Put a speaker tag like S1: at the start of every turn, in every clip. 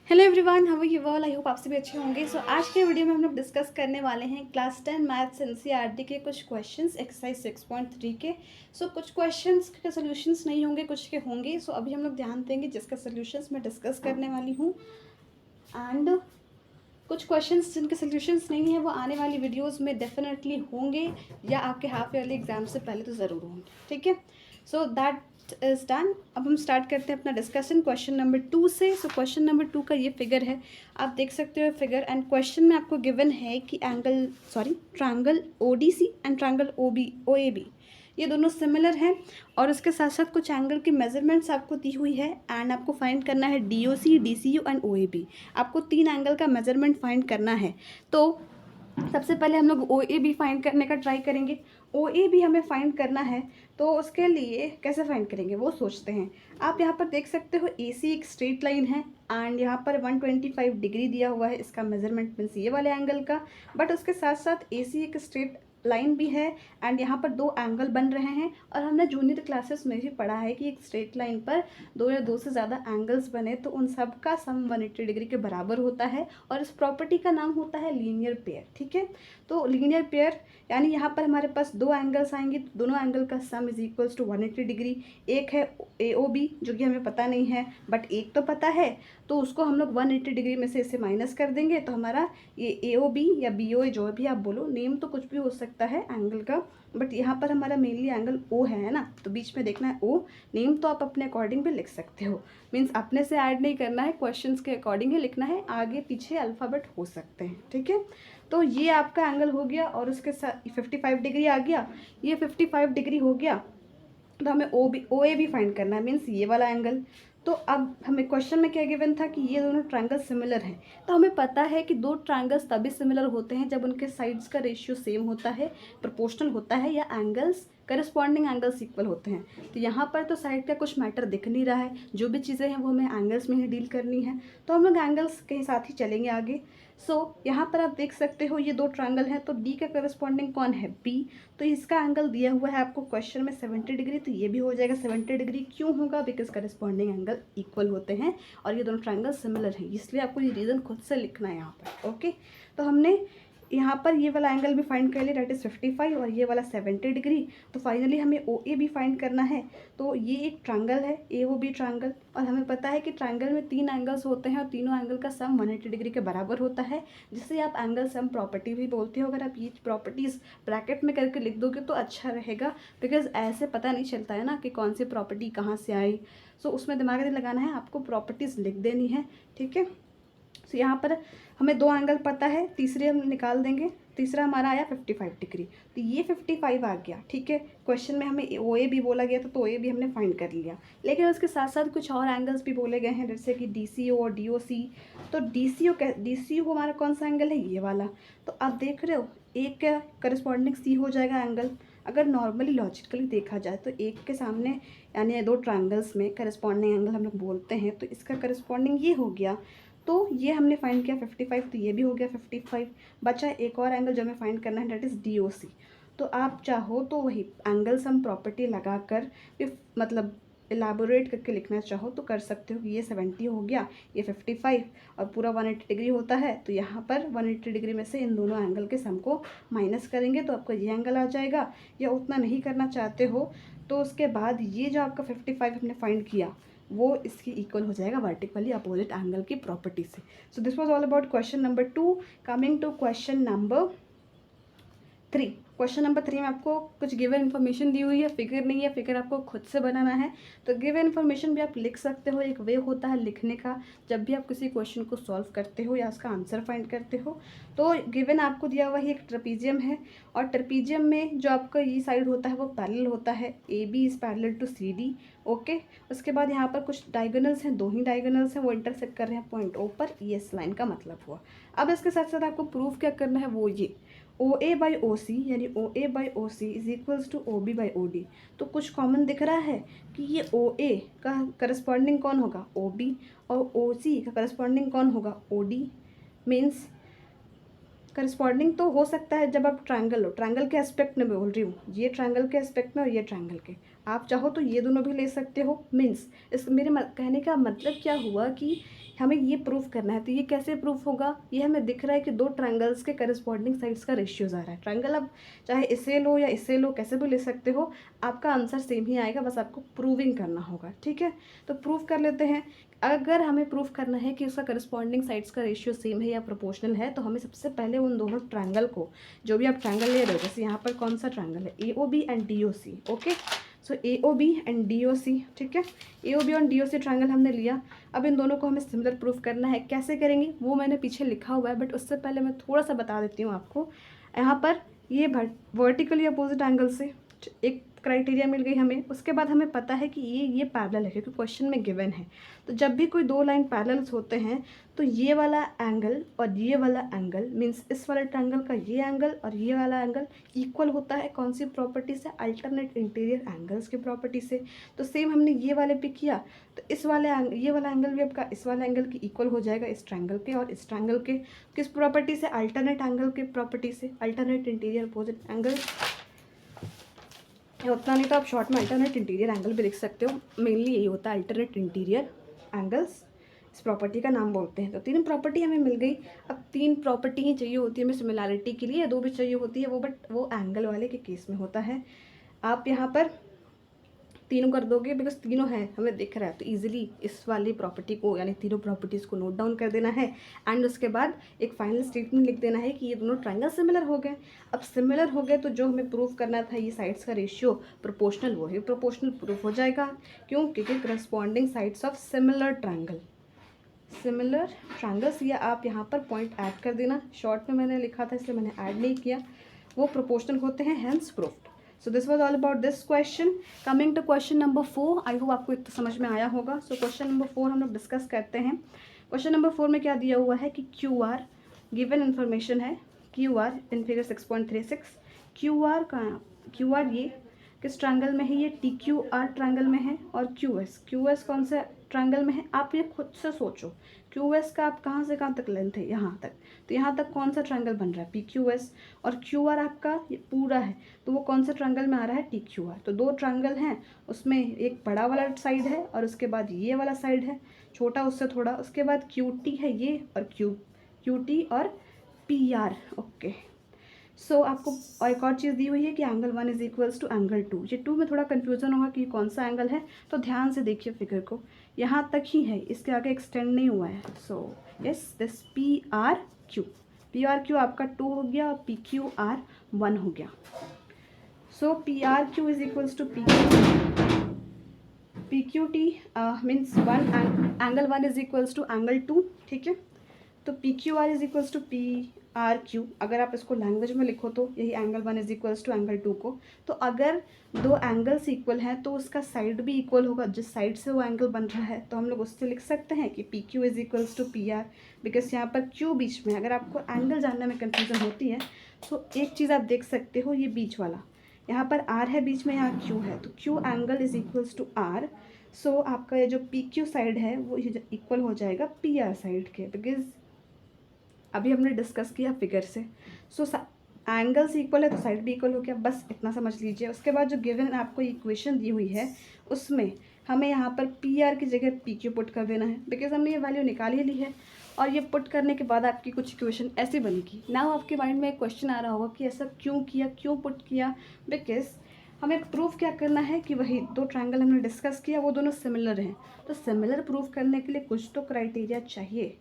S1: Hello everyone, how are you all. I hope आप सभी अच्छे होंगे। आज के वीडियो में हम लोग डिस्कस करने वाले हैं क्लास 10 मैथ्स एनसीईआरटी के कुछ क्वेश्चंस एक्सरसाइज 6.3 के। कुछ क्वेश्चंस के सॉल्यूशंस नहीं होंगे, कुछ के होंगे। अभी हम लोग ध्यान देंगे जिसका सॉल्यूशंस मैं डिस्कस करने वाली हूँ। एंड कुछ क्वेश्चंस जिनके सॉल्यूशंस नहीं है वो आने वाली वीडियोस में डेफिनेटली होंगे या आपके हाफ ईयरली एग्जाम से पहले तो ज़रूर होंगे। ठीक है, सो दैट इज डन। अब हम स्टार्ट करते हैं अपना डिस्कशन क्वेश्चन नंबर 2 से। क्वेश्चन नंबर 2 का ये फिगर है, आप देख सकते हो फिगर। एंड क्वेश्चन में आपको गिवन है कि triangle O D C and triangle O A B ये दोनों सिमिलर हैं और उसके साथ साथ कुछ एंगल की मेजरमेंट्स आपको दी हुई है। एंड आपको फाइंड करना है डीओसी, डीसीयू एंड ओएबी। आपको 3 एंगल का मेजरमेंट फाइंड करना है। तो सबसे पहले हम लोग ओ ए बी फाइंड करने का ट्राई करेंगे। ओ ए बी हमें फाइंड करना है, तो उसके लिए कैसे फाइंड करेंगे वो सोचते हैं। आप यहाँ पर देख सकते हो ए सी एक स्ट्रेट लाइन है एंड यहाँ पर 125 डिग्री दिया हुआ है इसका मेजरमेंट मीन्स ये वाले एंगल का। बट उसके साथ साथ ए सी एक स्ट्रेट लाइन भी है एंड यहाँ पर 2 एंगल बन रहे हैं। और हमने जूनियर क्लासेस में भी पढ़ा है कि एक स्ट्रेट लाइन पर 2 या 2 से ज़्यादा एंगल्स बने तो उन सब का सम 180 डिग्री के बराबर होता है और इस प्रॉपर्टी का नाम होता है लीनियर पेयर। ठीक है, तो लीनियर पेयर यानी यहाँ पर हमारे पास 2 एंगल्स आएंगे तो दोनों एंगल का sum is equals to 180 degree. एक है ए ओ बी जो कि हमें पता नहीं है बट एक तो पता है, तो उसको हम लोग 180 डिग्री में से इसे माइनस कर देंगे तो हमारा ये ए ओ बी या बी ओ ए जो भी आप बोलो, नेम तो कुछ भी हो सकता है एंगल का, बट यहाँ पर हमारा मेनली एंगल ओ है ना, तो बीच में देखना है ओ। नेम तो आप अपने अकॉर्डिंग भी लिख सकते हो, मीन्स अपने से ऐड नहीं करना है, क्वेश्चंस के अकॉर्डिंग ही लिखना है, आगे पीछे अल्फ़ाबेट हो सकते हैं। ठीक है, तो ये आपका एंगल हो गया और उसके साथ 55 डिग्री आ गया, ये 55 डिग्री हो गया। तो हमें ओ ए भी फाइंड करना है, मीन्स ये वाला एंगल। तो अब हमें क्वेश्चन में क्या गिवन था कि ये दोनों ट्रायंगल सिमिलर हैं। तो हमें पता है कि 2 ट्रायंगल्स तभी सिमिलर होते हैं जब उनके साइड्स का रेशियो सेम होता है, प्रोपोर्शनल होता है, या एंगल्स करस्पॉन्डिंग एंगल्स इक्वल होते हैं। तो यहाँ पर तो साइड का कुछ मैटर दिख नहीं रहा है, जो भी चीज़ें हैं वो हमें एंगल्स में ही डील करनी है, तो हम लोग एंगल्स के साथ ही चलेंगे आगे। यहाँ पर आप देख सकते हो ये 2 ट्रायंगल हैं, तो डी का करस्पॉन्डिंग कौन है, बी। तो इसका एंगल दिया हुआ है आपको क्वेश्चन में 70 डिग्री, तो ये भी हो जाएगा 70 डिग्री। क्यों होगा, बिकॉज करस्पॉन्डिंग एंगल इक्वल होते हैं और ये दोनों ट्रायंगल सिमिलर हैं, इसलिए आपको ये रीज़न खुद से लिखना है यहाँ पर। ओके, तो हमने यहाँ पर ये वाला एंगल भी फाइंड कर लिया, डेट इज़ 55 और ये वाला 70 डिग्री। तो फाइनली हमें ओ ए भी फाइंड करना है। तो ये एक ट्रायंगल है ए ओ बी ट्रायंगल, और हमें पता है कि ट्रायंगल में 3 एंगल्स होते हैं और तीनों एंगल का सम 180 डिग्री के बराबर होता है, जिसे आप एंगल सम प्रॉपर्टी भी बोलते हो। अगर आप ये प्रॉपर्टीज़ ब्रैकेट में करके लिख दोगे तो अच्छा रहेगा, बिकॉज ऐसे पता नहीं चलता है ना कि कौन सी प्रॉपर्टी कहाँ से आई। उसमें दिमाग नहीं लगाना है, आपको प्रॉपर्टीज़ लिख देनी है। ठीक है, यहाँ पर हमें 2 एंगल पता है, तीसरे हम निकाल देंगे। तीसरा हमारा आया 55 डिग्री, तो ये 55 आ गया। ठीक है, क्वेश्चन में हमें ओ ए भी बोला गया था तो ओ ए भी हमने फाइंड कर लिया, लेकिन उसके साथ साथ कुछ और एंगल्स भी बोले गए हैं जैसे कि डी सी ओ और डी ओ सी। तो डी सी ओ हमारा कौन सा एंगल है, ये वाला। तो आप देख रहे हो एक का करस्पॉन्डिंग सी हो जाएगा एंगल। अगर नॉर्मली लॉजिकली देखा जाए तो एक के सामने यानी 2 ट्रायंगल्स में करस्पॉन्डिंग एंगल हम लोग बोलते हैं, तो इसका करस्पॉन्डिंग ये हो गया। तो ये हमने फाइंड किया 55, तो ये भी हो गया 55। बचा एक और एंगल जो हमें फाइंड करना है, डेट इज़ डी ओ सी। तो आप चाहो तो वही एंगल सम प्रॉपर्टी लगाकर मतलब इलाबोरेट करके लिखना चाहो तो कर सकते हो कि ये 70 हो गया, ये 55 और पूरा 180 डिग्री होता है, तो यहाँ पर 180 डिग्री में से इन दोनों एंगल के सम को माइनस करेंगे तो आपका ये एंगल आ जाएगा। या उतना नहीं करना चाहते हो तो उसके बाद ये जो आपका 55 हमने फाइंड किया वो इसकी इक्वल हो जाएगा वर्टिकली अपोजिट एंगल की प्रॉपर्टी से। So this was all about question number 2। Coming to question number 3। Question number 3 में आपको कुछ गिवन इन्फॉर्मेशन दी हुई है, फिगर नहीं है, फिगर आपको खुद से बनाना है। तो गिवन इन्फॉर्मेशन भी आप लिख सकते हो, एक वे होता है लिखने का जब भी आप किसी क्वेश्चन को सॉल्व करते हो या उसका आंसर फाइंड करते हो। तो गिवन आपको दिया हुआ ही एक ट्रेपीजियम है और ट्रेपीजियम में जो आपका ये साइड होता है वो पैरेलल होता है, A B is parallel to C D. Okay, उसके बाद यहाँ पर कुछ डायगोनल्स हैं, 2 ही डायगोनल्स हैं, वो इंटरसेक्ट कर रहे हैं पॉइंट ओ पर, ये इस लाइन का मतलब हुआ। अब इसके साथ साथ आपको प्रूफ क्या करना है, वो ये ओ ए बाई ओ सी यानी O A by O C is equals to O B by O D. तो कुछ कॉमन दिख रहा है कि ये ओ ए का करस्पॉन्डिंग कौन होगा, ओ बी, और ओ सी का करस्पॉन्डिंग कौन होगा, ओ डी। मीन्स करस्पॉन्डिंग तो हो सकता है जब आप ट्रायंगल हो, ट्रायंगल के एस्पेक्ट में बोल रही हूँ, ये ट्रायंगल के एस्पेक्ट में और ये ट्रायंगल के। आप चाहो तो ये दोनों भी ले सकते हो। मीन्स इस मेरे कहने का मतलब क्या हुआ कि हमें ये प्रूफ करना है। तो ये कैसे प्रूफ होगा, ये हमें दिख रहा है कि दो ट्रायंगल्स के करस्पॉन्डिंग साइड्स का रेशियोज आ रहा है। ट्रायंगल अब चाहे इसे लो या इसे लो, कैसे भी ले सकते हो, आपका आंसर सेम ही आएगा, बस आपको प्रूविंग करना होगा। ठीक है, तो प्रूफ कर लेते हैं। अगर हमें प्रूफ करना है कि उसका करस्पॉन्डिंग साइड्स का रेशियो सेम है या प्रोपोर्शनल है, तो हमें सबसे पहले उन दोनों ट्रायंगल को, जो भी आप ट्रायंगल ले रहे हो, जैसे यहाँ पर कौन सा ट्रायंगल है, AOB and DOC। Okay, so AOB and DOC, ठीक है, AOB और DOC ट्रायंगल हमने लिया। अब इन दोनों को हमें सिमिलर प्रूफ करना है। कैसे करेंगे वो मैंने पीछे लिखा हुआ है, बट उससे पहले मैं थोड़ा सा बता देती हूँ आपको। यहाँ पर ये वर्टिकली अपोजिट एंगल से एक क्राइटेरिया मिल गई हमें। उसके बाद हमें पता है कि ये पैरेलल है, क्योंकि क्वेश्चन में गिवन है। तो जब भी कोई दो लाइन पैरेलल्स होते हैं, तो ये वाला एंगल और ये वाला एंगल, मीन्स इस वाले ट्रायंगल का ये एंगल और ये वाला एंगल इक्वल होता है। कौन सी प्रॉपर्टी से, अल्टरनेट इंटीरियर एंगल्स की प्रॉपर्टी से। तो सेम हमने ये वाले पे किया, तो इस वाले ये वाला एंगल भी आपका इस वाले एंगल की इक्वल हो जाएगा, इस ट्रायंगल के और इस ट्रायंगल के। किस प्रॉपर्टी से, अल्टरनेट एंगल के प्रॉपर्टी से, अल्टरनेट इंटीरियर अपोजिट एंगल। उतना नहीं तो आप शॉर्ट में अल्टरनेट इंटीरियर एंगल भी लिख सकते हो। मेनली यही होता है, अल्टरनेट इंटीरियर एंगल्स इस प्रॉपर्टी का नाम बोलते हैं। तो तीन प्रॉपर्टी हमें मिल गई। अब तीन प्रॉपर्टी ही चाहिए होती है हमें सिमिलैरिटी के लिए, दो भी चाहिए होती है वो, बट वो एंगल वाले के केस में होता है। आप यहाँ पर तीनों कर दोगे, बिकॉज तीनों हैं हमें दिख रहा है, तो इजीली इस वाली प्रॉपर्टी को, यानी तीनों प्रॉपर्टीज़ को नोट डाउन कर देना है। एंड उसके बाद एक फाइनल स्टेटमेंट लिख देना है कि ये दोनों ट्रायंगल सिमिलर हो गए। अब सिमिलर हो गए तो जो हमें प्रूफ करना था, ये साइड्स का रेशियो प्रोपोर्शनल, वो ही प्रोपोर्शनल प्रूफ हो जाएगा। क्यों, क्योंकि corresponding sides of similar triangles, या आप यहाँ पर पॉइंट ऐड कर देना। शॉर्ट में मैंने लिखा था इसलिए मैंने ऐड नहीं किया, वो प्रोपोर्शनल होते हैं, hence proofed. So this was all about this question. Coming to question number 4, I hope आपको इतना समझ में आया होगा। सो क्वेश्चन नंबर 4 हम लोग डिस्कस करते हैं। क्वेश्चन नंबर 4 में क्या दिया हुआ है कि QR गिवन इन्फॉर्मेशन है, QR इन फिगर 6.36, QR ये किस ट्रायंगल में है, ये TQR ट्रायंगल में है। और QS कौन सा ट्रायंगल में है, आप ये खुद से सोचो। QS का आप कहाँ से कहाँ तक लेंथ है, यहाँ तक, तो यहाँ तक कौन सा ट्रायंगल बन रहा है, PQS। और QR आपका ये पूरा है, तो वो कौन सा ट्रायंगल में आ रहा है, TQR। तो दो ट्रायंगल हैं, उसमें एक बड़ा वाला साइड है और उसके बाद ये वाला साइड है छोटा उससे थोड़ा, उसके बाद QT है ये, और QT और PR। ओके, सो आपको और एक और चीज़ दी हुई है कि angle 1 is equals to angle 2। ये 2 में थोड़ा कन्फ्यूजन होगा कि कौन सा एंगल है, तो ध्यान से देखिए फिगर को, यहाँ तक ही है, इसके आगे एक्सटेंड नहीं हुआ है। सो यस, दिस PRQ आपका 2 हो गया और PQR 1 हो गया। So PRQ is equals to PQT means angle 1 is equals to angle 2, ठीक है। तो PQR is equals to PRQ। अगर आप इसको लैंग्वेज में लिखो तो यही angle 1 is equals to angle 2 को, तो अगर दो एंगल्स इक्वल हैं तो उसका साइड भी इक्वल होगा, जिस साइड से वो एंगल बन रहा है। तो हम लोग उससे लिख सकते हैं कि PQ is equals to PR, because यहाँ पर Q बीच में। अगर आपको एंगल जानने में कन्फ्यूजन होती है तो एक चीज़ आप देख सकते हो, ये बीच वाला, यहाँ पर R है बीच में, यहाँ Q है, तो Q angle is equals to R। So आपका ये जो PQ साइड है वो इक्वल हो जाएगा PR साइड के, बिकॉज अभी हमने डिस्कस किया फिगर से। सो एंगल्स इक्वल है तो साइड भी इक्वल हो गया, बस इतना समझ लीजिए। उसके बाद जो गिवन आपको इक्वेशन दी हुई है उसमें हमें यहाँ पर PR की जगह PQ पुट कर देना है, बिकॉज हमने ये वैल्यू निकाल ही ली है। और ये पुट करने के बाद आपकी कुछ इक्वेशन ऐसी बनेगी। नाउ आपके माइंड में एक क्वेश्चन आ रहा होगा कि ऐसा क्यों किया, क्यों पुट किया, बिकॉज हमें प्रूफ क्या करना है कि वही दो ट्रायंगल हमने डिस्कस किया वो दोनों सिमिलर हैं। तो सिमिलर प्रूफ करने के लिए कुछ तो क्राइटेरिया चाहिए,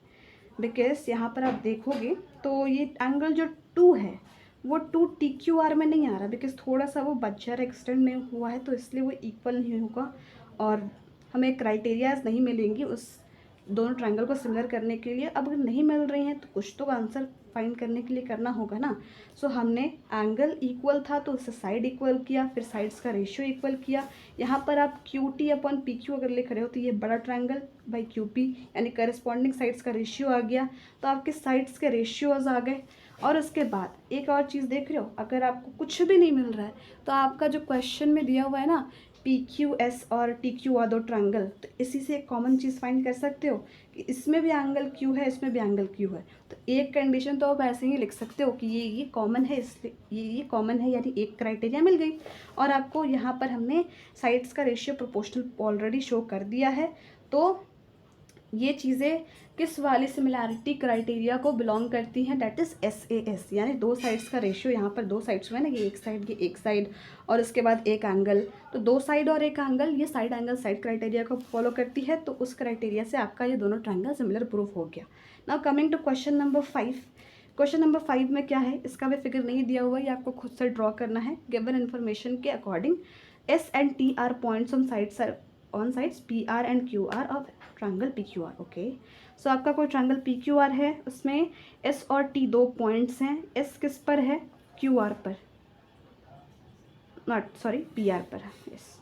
S1: बिकॉज यहाँ पर आप देखोगे तो ये एंगल जो 2 है वो 2 TQR में नहीं आ रहा, बिकॉज थोड़ा सा वो बच जा रहा है, एक्सटेंड नहीं हुआ है, तो इसलिए वो इक्वल नहीं होगा और हमें क्राइटेरियाज नहीं मिलेंगी उस दोनों ट्रायंगल को सिमिलर करने के लिए। अब अगर नहीं मिल रही हैं तो कुछ तो आंसर फाइंड करने के लिए करना होगा ना। सो हमने एंगल इक्वल था तो उससे साइड इक्वल किया, फिर साइड्स का रेशियो इक्वल किया। यहाँ पर आप QT अपॉन PQ अगर लिख रहे हो तो ये बड़ा ट्रायंगल बाई QP, यानी करस्पॉन्डिंग साइड्स का रेशियो आ गया, तो आपके साइड्स के रेशियोज आ गए। और उसके बाद एक और चीज़ देख रहे हो, अगर आपको कुछ भी नहीं मिल रहा है तो आपका जो क्वेश्चन में दिया हुआ है ना PQS और TQR दो ट्रायंगल, तो इसी से एक कॉमन चीज़ फाइंड कर सकते हो कि इसमें भी एंगल Q है, इसमें भी एंगल Q है। तो एक कंडीशन तो आप ऐसे ही लिख सकते हो कि ये कॉमन है, इसलिए ये कॉमन है, यानी एक क्राइटेरिया मिल गई। और आपको यहाँ पर हमने साइड्स का रेशियो प्रोपोर्शनल ऑलरेडी शो कर दिया है, तो ये चीज़ें किस वाली सिमिलैरिटी क्राइटेरिया को बिलोंग करती हैं, दैट इज़ SAS, यानी दो साइड्स का रेशियो। यहाँ पर दो साइड्स हुए ना, ये एक साइड और उसके बाद एक एंगल, तो दो साइड और एक एंगल, ये साइड एंगल साइड क्राइटेरिया को फॉलो करती है, तो उस क्राइटेरिया से आपका ये दोनों ट्रायंगल सिमिलर प्रूफ हो गया। Now coming to question number 5। Question number 5 में क्या है, इसका भी फिगर नहीं दिया हुआ है, ये आपको खुद से ड्रॉ करना है। गिवन इन्फॉर्मेशन के according S and T are points on sides PR and QR of triangle PQR। Okay, so आपका कोई ट्रायंगल PQR है, उसमें S और T दो पॉइंट्स हैं। S किस पर है, QR पर, नॉट सॉरी PR पर है। यस,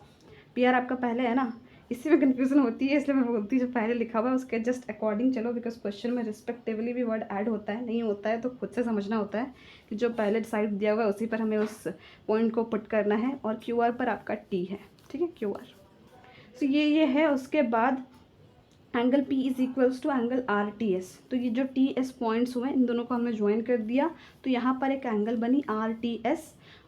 S1: PR आपका पहले है ना, इसी में कंफ्यूजन होती है, इसलिए मैं बोलती हूँ जो पहले लिखा हुआ है उसके जस्ट अकॉर्डिंग चलो, बिकॉज क्वेश्चन में रिस्पेक्टिवली भी वर्ड ऐड होता है, नहीं होता है तो खुद से समझना होता है कि जो पहले साइड दिया हुआ है उसी पर हमें उस पॉइंट को पुट करना है, और QR पर आपका T है, ठीक है, QR। तो ये है। उसके बाद angle P is equals to angle RTS, तो ये जो TS पॉइंट्स हुए इन दोनों को हमने ज्वाइन कर दिया, तो यहाँ पर एक एंगल बनी RTS,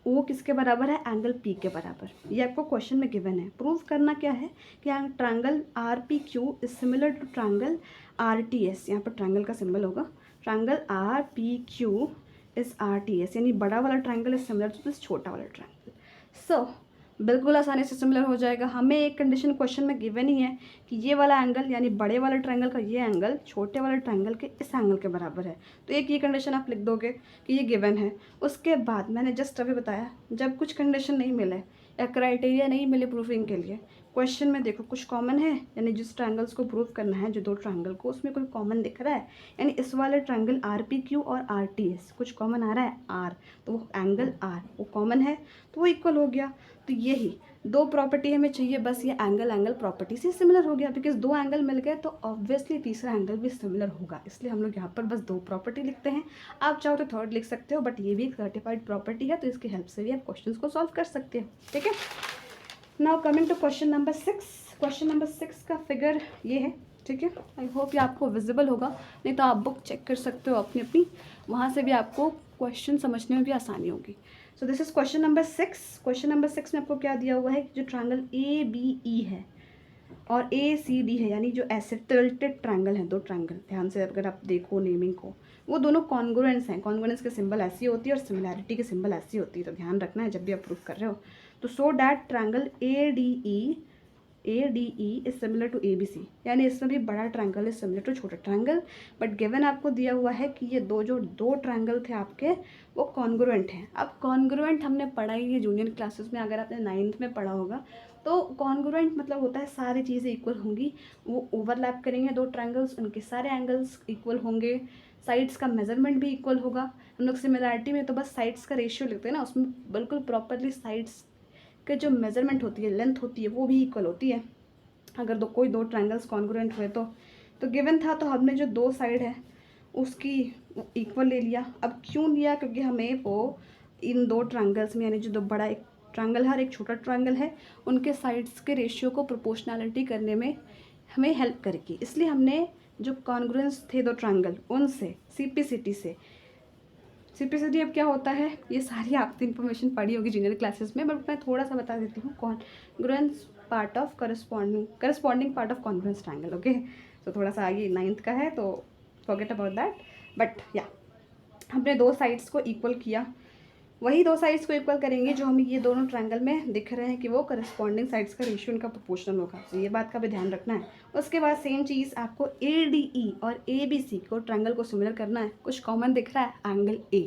S1: वो किसके बराबर है, एंगल P के बराबर। ये आपको क्वेश्चन में गिवन है। प्रूव करना क्या है कि triangle RPQ is similar to triangle RTS, यहाँ पर ट्रायंगल का सिंबल होगा, ट्रायंगल RPQ इज RTS, यानी बड़ा वाला triangle is similar to this छोटा वाला ट्रायंगल। सो बिल्कुल आसानी से सिमिलर हो जाएगा। हमें एक कंडीशन क्वेश्चन में गिवन ही है कि ये वाला एंगल यानी बड़े वाले ट्रायंगल का ये एंगल छोटे वाले ट्रायंगल के इस एंगल के बराबर है, तो एक ये कंडीशन आप लिख दोगे कि ये गिवन है। उसके बाद मैंने जस्ट अभी बताया, जब कुछ कंडीशन नहीं मिले या क्राइटेरिया नहीं मिले प्रूफिंग के लिए, क्वेश्चन में देखो कुछ कॉमन है, यानी जिस ट्रायंगल्स को प्रूव करना है, जो दो ट्रायंगल को, उसमें कोई कॉमन दिख रहा है, यानी इस वाले ट्रायंगल RPQ और RTS कुछ कॉमन आ रहा है R, तो वो एंगल R वो कॉमन है, तो वो इक्वल हो गया। तो यही दो प्रॉपर्टी हमें चाहिए, बस ये एंगल प्रॉपर्टी से सिमिलर हो गया, बिकॉज दो एंगल मिल गए तो ऑब्वियसली तीसरा एंगल भी सिमिलर होगा, इसलिए हम लोग यहाँ पर बस दो प्रॉपर्टी लिखते हैं। आप चाहो तो थर्ड लिख सकते हो, बट ये भी एक सर्टिफाइड प्रॉपर्टी है, तो इसकी हेल्प से भी आप क्वेश्चंस को सॉल्व कर सकते हो, ठीक है। Now coming to question number 6। Question number 6 का फिगर ये है, ठीक है। आई होप ये आपको विजिबल होगा, नहीं तो आप बुक चेक कर सकते हो अपनी, वहाँ से भी आपको क्वेश्चन समझने में भी आसानी होगी। So this is question number 6। Question number 6 में आपको क्या दिया हुआ है, जो ट्रायंगल ABE है और ACD है, यानी जो ऐसे टिल्टेड ट्रायंगल है, दो ट्रायंगल, ध्यान से अगर आप देखो नेमिंग को, वो दोनों कॉन्ग्रुएंट्स हैं। कॉन्ग्रुएंस के सिंबल ऐसी होती है और सिमिलैरिटी के सिंबल ऐसी होती है, तो ध्यान रखना है जब भी आप प्रूफ कर रहे हो। तो so that triangle ADE is similar to ABC, यानी इसमें भी बड़ा ट्रायंगल इज सिमिलर टू छोटा ट्रायंगल, बट गिवन आपको दिया हुआ है कि ये दो ट्रायंगल थे आपके, वो कॉन्ग्रुएंट हैं। अब कॉन्ग्रुएंट हमने पढ़ा ही है जूनियर क्लासेस में, अगर आपने 9th में पढ़ा होगा, तो कॉन्ग्रुएंट मतलब होता है सारी चीज़ें इक्वल होंगी, वो ओवरलैप करेंगे दो ट्रायंगल्स, उनके सारे एंगल्स इक्वल होंगे, साइड्स का मेजरमेंट भी इक्वल होगा। हम लोग सिमिलैरिटी में तो बस साइड्स का रेशियो लिखते हैं ना, उसमें बिल्कुल प्रॉपरली साइड्स के जो मेजरमेंट होती है, लेंथ होती है, वो भी इक्वल होती है अगर कोई दो ट्रायंगल्स कॉन्ग्रुएंट हुए तो गिवन था, तो हमने जो दो साइड है उसकी इक्वल ले लिया। अब क्यों लिया, क्योंकि हमें वो इन दो ट्रायंगल्स में, यानी जो दो बड़ा एक ट्रायंगल है और एक छोटा ट्रायंगल है, उनके साइड्स के रेशियो को प्रोपोर्शनैलिटी करने में हमें हेल्प करेगी, इसलिए हमने जो कॉन्ग्रुएंस थे दो ट्रायंगल, उनसे सीपीसीटी अब क्या होता है, ये सारी आपने इन्फॉर्मेशन पढ़ी होगी जूनियर क्लासेस में, बट मैं थोड़ा सा बता देती हूँ। Congruence part of corresponding part of congruence triangle, okay. तो थोड़ा सा आगे 9th का है, तो फॉरगेट अबाउट दैट, बट या हमने दो साइड्स को इक्वल किया, वही दो साइड्स को इक्वल करेंगे जो हमें ये दोनों ट्रायंगल में दिख रहे हैं कि वो करस्पॉन्डिंग साइड्स का रेशियो उनका प्रोपोर्शनल होगा, तो ये बात का भी ध्यान रखना है। उसके बाद सेम चीज़ आपको ADE और ABC को ट्रायंगल को सिमिलर करना है, कुछ कॉमन दिख रहा है एंगल A,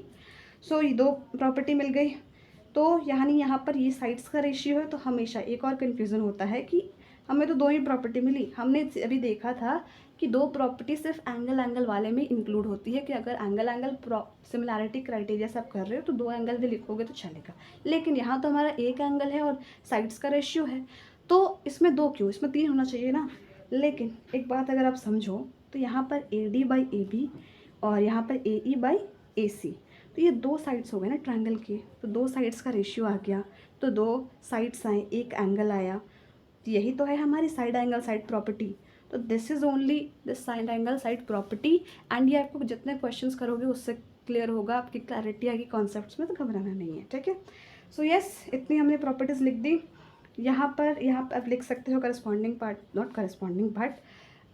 S1: सो ये दो प्रॉपर्टी मिल गई। तो यानी यहाँ पर ये साइड्स का रेशियो है, तो हमेशा एक और कन्फ्यूज़न होता है कि हमें तो दो ही प्रॉपर्टी मिली, हमने अभी देखा था कि दो प्रॉपर्टी सिर्फ एंगल वाले में इंक्लूड होती है, कि अगर एंगल सिमिलैरिटी क्राइटेरिया से आप कर रहे हो तो दो एंगल भी लिखोगे तो चलेगा, लेकिन यहाँ तो हमारा एक एंगल है और साइड्स का रेशियो है, तो इसमें दो क्यों, इसमें तीन होना चाहिए ना। लेकिन एक बात अगर आप समझो, तो यहाँ पर AD/AB और यहाँ पर AE/AC, तो ये दो साइड्स हो गए ना ट्रायंगल के, तो दो साइड्स का रेशियो आ गया, तो दो साइड्स आए, एक एंगल आया, तो यही तो है हमारी साइड एंगल साइड प्रॉपर्टी। तो this is only this side angle side property, and ये आपको जितने क्वेश्चंस करोगे उससे क्लियर होगा, आपकी क्लैरिटी आएगी कॉन्सेप्ट्स में, तो घबराना नहीं है, ठीक है। सो यस, इतनी हमने प्रॉपर्टीज़ लिख दी। यहाँ पर आप लिख सकते हो corresponding part, not corresponding but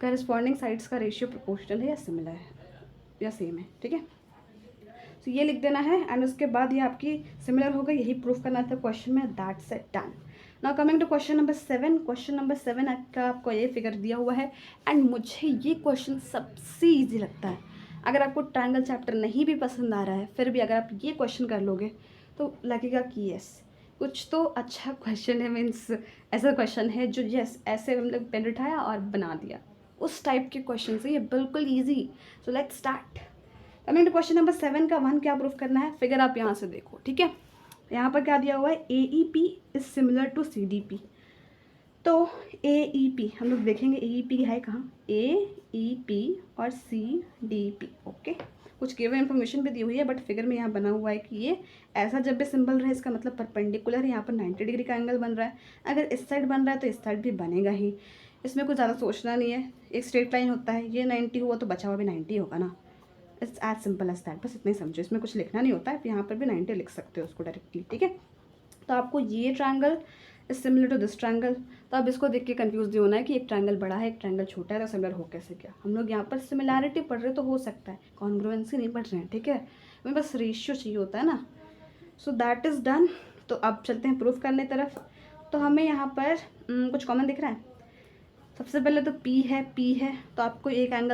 S1: corresponding sides का रेशियो प्रोपोर्शनल है या सिमिलर है या सेम है, ठीक है। तो ये लिख देना है एंड उसके बाद ये आपकी सिमिलर हो गई, यही प्रूफ करना था क्वेश्चन में, that's it, done. Now coming to question number 7। Question number 7 का आपको ये फिगर दिया हुआ है एंड मुझे ये क्वेश्चन सबसे ईजी लगता है। अगर आपको ट्रायंगल चैप्टर नहीं भी पसंद आ रहा है, फिर भी अगर आप ये क्वेश्चन कर लोगे तो लगेगा कि यस कुछ तो अच्छा क्वेश्चन है, मीन्स ऐसा क्वेश्चन है जो यस ऐसे हम लोग पेन उठाया और बना दिया, उस टाइप के क्वेश्चन से ये बिल्कुल easy. So let's start. Coming to question number 7 का 1 क्या प्रूफ करना है, फिगर आप यहाँ से देखो, ठीक है। यहाँ पर क्या दिया हुआ है, AEP is similar to CDP। तो AEP हम लोग देखेंगे AEP है कहाँ, AEP और CDP, ओके। कुछ गिवन इन्फॉर्मेशन भी दी हुई है बट फिगर में यहाँ बना हुआ है कि ये ऐसा जब भी सिंबल रहे इसका मतलब परपेंडिकुलर है, यहाँ पर 90 डिग्री का एंगल बन रहा है। अगर इस साइड बन रहा है तो इस साइड भी बनेगा ही, इसमें कुछ ज़्यादा सोचना नहीं है। एक स्ट्रेट लाइन होता है, ये 90 हुआ तो बचा हुआ भी 90 होगा ना, it's as simple as that, बस इतना ही समझो, इसमें कुछ लिखना नहीं होता है। यहाँ पर भी 90 लिख सकते हो उसको डायरेक्टली, ठीक है। तो आपको ये triangle is similar to this triangle, तो अब इसको देख के कंफ्यूज नहीं होना है कि एक ट्रायंगल बड़ा है एक ट्रायंगल छोटा है तो सिमिलर हो कैसे गया। हम लोग यहाँ पर सिमिलैरिटी पढ़ रहे तो हो सकता है, कॉन्ग्रुएंसी नहीं पढ़ रहे हैं, ठीक है। हमें बस रेशियो चाहिए होता है ना। So that is done. तो अब चलते हैं प्रूफ करने तरफ। तो हमें यहाँ पर कुछ कॉमन दिख रहा है। सबसे पहले तो P है, तो आपको एक एंगल